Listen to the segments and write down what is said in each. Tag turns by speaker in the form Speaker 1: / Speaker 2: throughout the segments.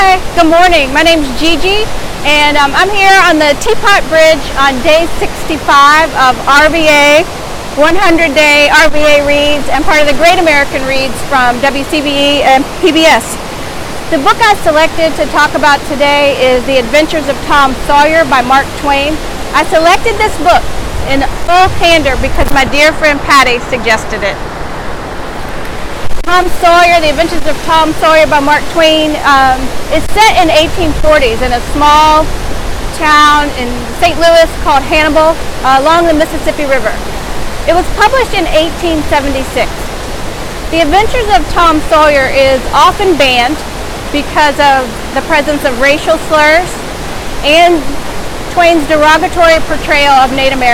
Speaker 1: Hi, good morning. My name's Gigi, and I'm here on the Teapot Bridge on day 65 of RVA, 100-day RVA Reads, and part of the Great American Reads from WCBE and PBS. The book I selected to talk about today is The Adventures of Tom Sawyer by Mark Twain. I selected this book in full candor because my dear friend Patty suggested it. Tom Sawyer, The Adventures of Tom Sawyer by Mark Twain is set in 1840s in a small town in St. Louis called Hannibal along the Mississippi River. It was published in 1876. The Adventures of Tom Sawyer is often banned because of the presence of racial slurs and Twain's derogatory portrayal of Native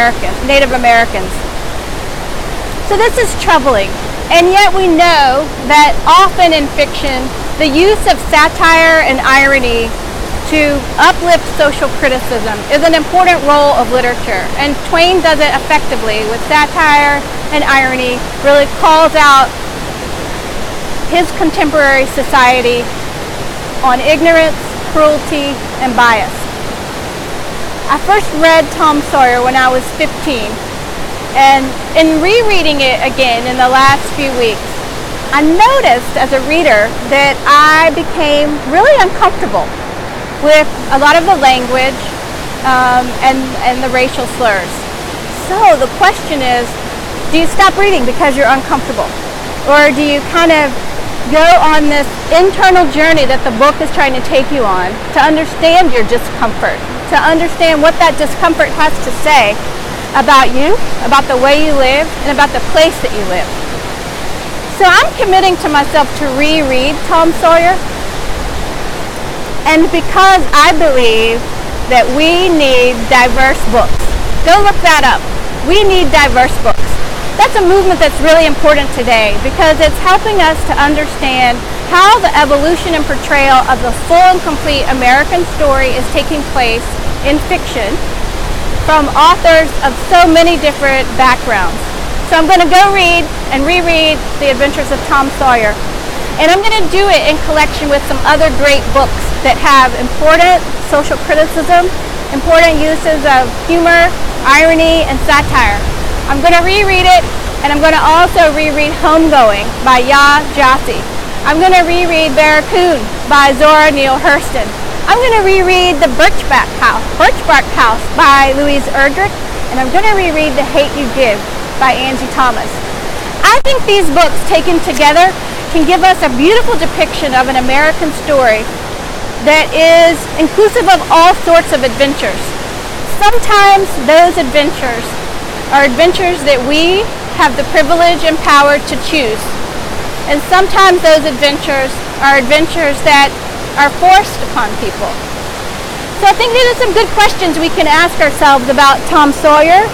Speaker 1: Americans. So this is troubling. And yet we know that often in fiction, the use of satire and irony to uplift social criticism is an important role of literature. And Twain does it effectively with satire and irony, really calls out his contemporary society on ignorance, cruelty, and bias. I first read Tom Sawyer when I was 15. And in rereading it again in the last few weeks, I noticed as a reader that I became really uncomfortable with a lot of the language and the racial slurs. So the question is, do you stop reading because you're uncomfortable? Or do you kind of go on this internal journey that the book is trying to take you on to understand your discomfort, to understand what that discomfort has to say about you, about the way you live, and about the place that you live. So I'm committing to myself to reread Tom Sawyer, and because I believe that we need diverse books. Go look that up. We need diverse books. That's a movement that's really important today because it's helping us to understand how the evolution and portrayal of the full and complete American story is taking place in fiction from authors of so many different backgrounds. So I'm going to go read and reread The Adventures of Tom Sawyer. And I'm going to do it in collection with some other great books that have important social criticism, important uses of humor, irony, and satire. I'm going to reread it, and I'm going to also reread Homegoing by Gigi. I'm going to reread Barracoon by Zora Neale Hurston. I'm going to reread The Birchbark House by Louise Erdrich, and I'm going to reread The Hate U Give by Angie Thomas. I think these books taken together can give us a beautiful depiction of an American story that is inclusive of all sorts of adventures. Sometimes those adventures are adventures that we have the privilege and power to choose, and sometimes those adventures are adventures that are forced upon people. So I think these are some good questions we can ask ourselves about Tom Sawyer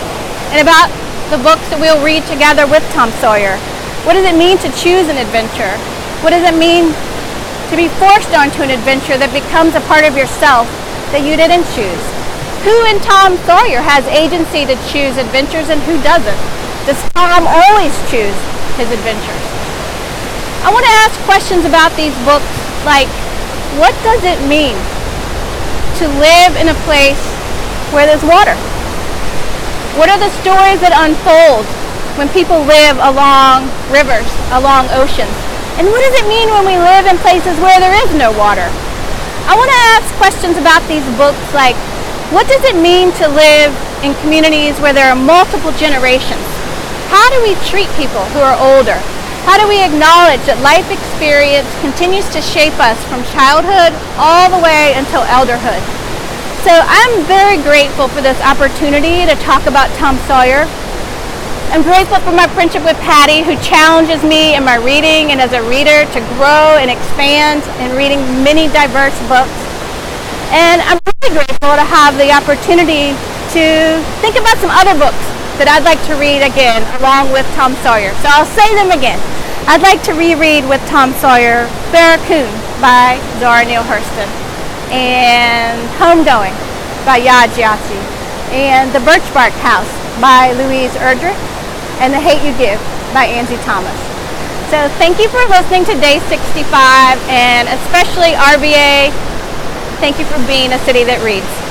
Speaker 1: and about the books that we'll read together with Tom Sawyer. What does it mean to choose an adventure? What does it mean to be forced onto an adventure that becomes a part of yourself that you didn't choose? Who in Tom Sawyer has agency to choose adventures and who doesn't? Does Tom always choose his adventures? I want to ask questions about these books like, what does it mean to live in a place where there's water? What are the stories that unfold when people live along rivers, along oceans? And what does it mean when we live in places where there is no water? I want to ask questions about these books like, what does it mean to live in communities where there are multiple generations? How do we treat people who are older? How do we acknowledge that life experience continues to shape us from childhood all the way until elderhood? So I'm very grateful for this opportunity to talk about Tom Sawyer. I'm grateful for my friendship with Patty, who challenges me in my reading and as a reader to grow and expand in reading many diverse books. And I'm really grateful to have the opportunity to think about some other books that I'd like to read again along with Tom Sawyer. So I'll say them again. I'd like to reread with Tom Sawyer Barracoon by Zora Neale Hurston, and Homegoing by Gigi, and The Birchbark House by Louise Erdrich, and The Hate U Give by Angie Thomas. So So thank you for listening to Day 65, and especially RBA, thank you for being a city that reads.